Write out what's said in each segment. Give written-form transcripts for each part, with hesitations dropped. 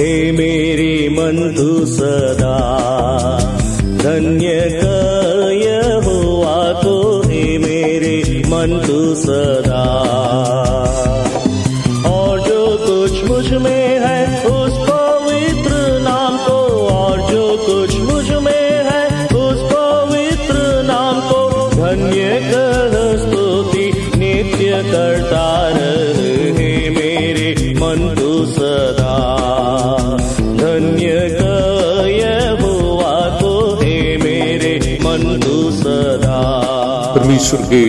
हे मेरे मन तू सदा धन्य कर यहोवा को, हे मेरे मन तू सदा। और जो कुछ मुझ में है उस पवित्र नाम को, और जो कुछ मुझ में है उस पवित्र नाम को, धन्य कर स्तुति नित्य करता रहे, हे मेरे मन तू सदा धन्य कर यहोवा को, हे मेरे मन तू सदा। परमेश्वर के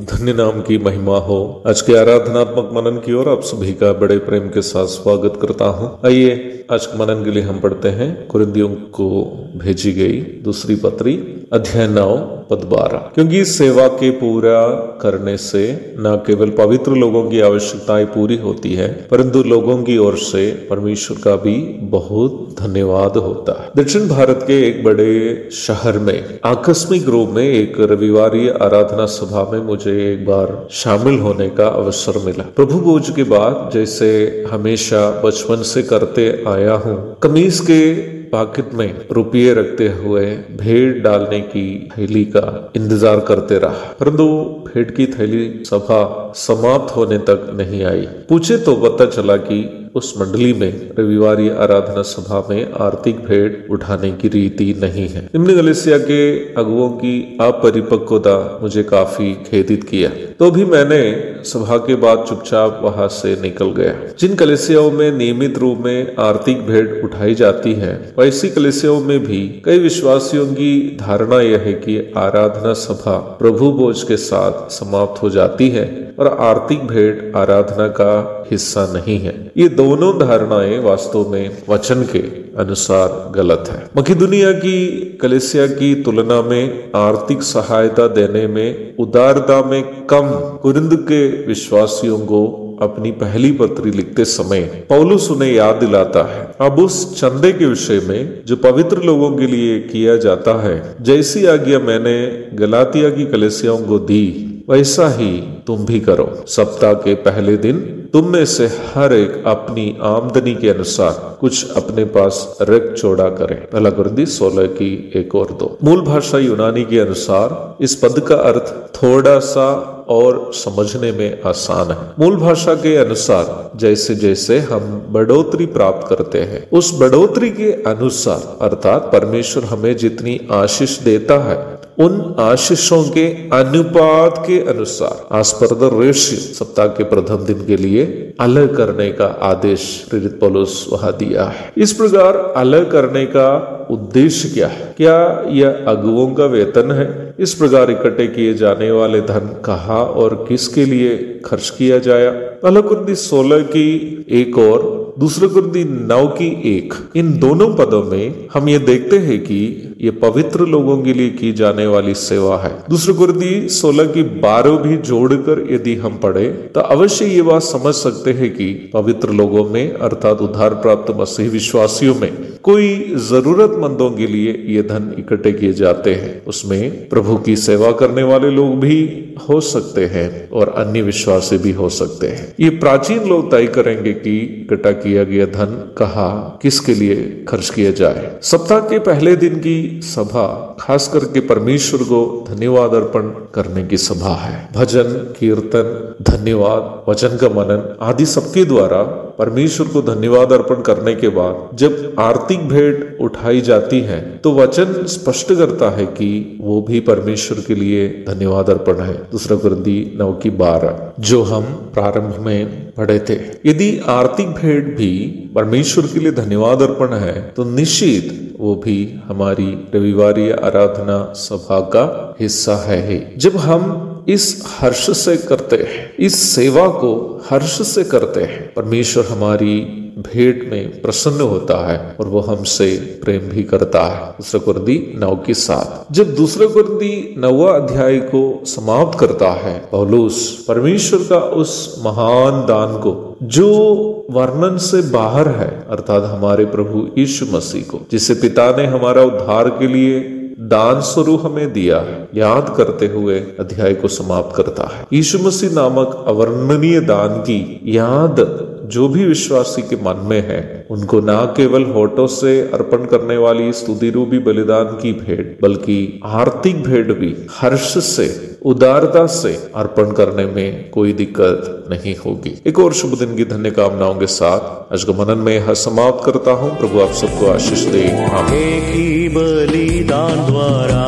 धन्य नाम की महिमा हो। आज के आराधनात्मक मनन की ओर आप सभी का बड़े प्रेम के साथ स्वागत करता हूं। आइए आज के मनन के लिए हम पढ़ते हैं कुरिन्थियों को भेजी गई दूसरी पत्री अध्याय 9 पद 12। क्योंकि इस सेवा के पूरा करने से न केवल पवित्र लोगों की आवश्यकताएं पूरी होती है, परंतु लोगों की ओर से परमेश्वर का भी बहुत धन्यवाद होता है। दक्षिण भारत के एक बड़े शहर में आकस्मिक रूप में एक रविवारीय आराधना सभा में मुझे एक बार शामिल होने का अवसर मिला। प्रभु भोज के बाद जैसे हमेशा बचपन से करते आया हूँ, कमीज के पॉकेट में रुपये रखते हुए भेंट डालने की थैली का इंतजार करते रहा, परंतु भेंट की थैली सभा समाप्त होने तक नहीं आई। पूछे तो पता चला कि उस मंडली में रविवारी आराधना सभा में आर्थिक भेंट उठाने की रीति नहीं है। निम्न कलीसिया के अगुओं की अपरिपक्वता मुझे काफी खेदित किया, तो भी मैंने सभा के बाद चुपचाप वहां से निकल गया। जिन कलीसियाओं में नियमित रूप में आर्थिक भेंट उठाई जाती है, वैसी कलीसियाओं में भी कई विश्वासियों की धारणा यह है कि आराधना सभा प्रभु भोज के साथ समाप्त हो जाती है और आर्थिक भेंट आराधना का हिस्सा नहीं है। ये दोनों धारणाएं वास्तव में वचन के अनुसार गलत है। मकिदुनिया की कलीसिया की तुलना में आर्थिक सहायता देने में उदारता में कम कुरिन्थ के विश्वासियों को अपनी पहली पत्री लिखते समय पौलुस उन्हें याद दिलाता है, अब उस चंदे के विषय में जो पवित्र लोगों के लिए किया जाता है, जैसी आज्ञा मैंने गलातिया की कलीसियाओं को दी, वैसा ही तुम भी करो। सप्ताह के पहले दिन तुम में से हर एक अपनी आमदनी के अनुसार कुछ अपने पास रख छोड़ा करे। पहला कुरिन्थी 16 की 1 और 2। मूल भाषा यूनानी के अनुसार इस पद का अर्थ थोड़ा सा और समझने में आसान है। मूल भाषा के अनुसार जैसे जैसे हम बढ़ोतरी प्राप्त करते हैं, उस बढ़ोतरी के अनुसार अर्थात परमेश्वर हमें जितनी आशीष देता है, उन आशीषों के अनुपात के अनुसार आज पर द रेशियो सप्ताह के प्रथम दिन के लिए अलग करने का आदेश प्रेरित पौलुस वहां दिया है। इस प्रकार अलग करने का उद्देश्य क्या है? क्या यह अगुओं का वेतन है? इस प्रकार इकट्ठे किए जाने वाले धन कहाँ और किसके लिए खर्च किया जाया? पहला कुरिन्थी 16 की 1 और दूसरे कुरिन्थी 9 की 1, इन दोनों पदों में हम ये देखते हैं कि ये पवित्र लोगों के लिए की जाने वाली सेवा है। दूसरे कुरिन्थी 16 की 12 भी जोड़कर यदि हम पढ़े तो अवश्य ये बात समझ सकते हैं कि पवित्र लोगों में अर्थात उद्धार प्राप्त मसीह विश्वासियों में कोई जरूरतमंदों के लिए ये धन इकट्ठे किए जाते हैं। उसमें प्रभु की सेवा करने वाले लोग भी हो सकते हैं और अन्य विश्वासी भी हो सकते हैं। ये प्राचीन लोग तय करेंगे कि इकट्ठा किया गया धन कहाँ किसके लिए खर्च किया जाए। सप्ताह के पहले दिन की सभा खास करके परमेश्वर को धन्यवाद अर्पण करने की सभा है। भजन, कीर्तन, धन्यवाद, वचन का मनन आदि सबके द्वारा परमेश्वर को धन्यवाद अर्पण करने के बाद जब आर्थिक भेंट उठाई जाती है तो वचन स्पष्ट करता है कि वो भी परमेश्वर के लिए धन्यवाद अर्पण है। दूसरा कुरिन्थी 9 की 12 जो हम प्रारंभ में पढ़े थे। यदि आर्थिक भेंट भी परमेश्वर के लिए धन्यवाद अर्पण है तो निश्चित वो भी हमारी रविवारी आराधना सभा का हिस्सा है। जब हम इस हर्ष से करते हैं, इस सेवा को हर्ष से करते हैं, परमेश्वर हमारी भेंट में प्रसन्न होता है और वो हमसे प्रेम भी करता है। दूसरा कुरिन्थी 9 की 7 जब दूसरे कुरिन्थी 9वां अध्याय को समाप्त करता है, पौलुस परमेश्वर का उस महान दान को जो वर्णन से बाहर है अर्थात हमारे प्रभु यीशु मसीह को, जिसे पिता ने हमारा उद्धार के लिए दान स्वरूप हमें दिया है, याद करते हुए अध्याय को समाप्त करता है। यीशु मसीह नामक अवर्णनीय दान की याद जो भी विश्वासी के मन में है उनको ना केवल होठों से अर्पण करने वाली स्तुति रूपी बलिदान की भेंट बल्कि आर्थिक भेंट भी हर्ष से उदारता से अर्पण करने में कोई दिक्कत नहीं होगी। एक और शुभ दिन की धन्य कामनाओं के साथ आज का मनन में यह समाप्त करता हूँ। प्रभु आप सबको आशीष दे। एक ही बलिदान द्वारा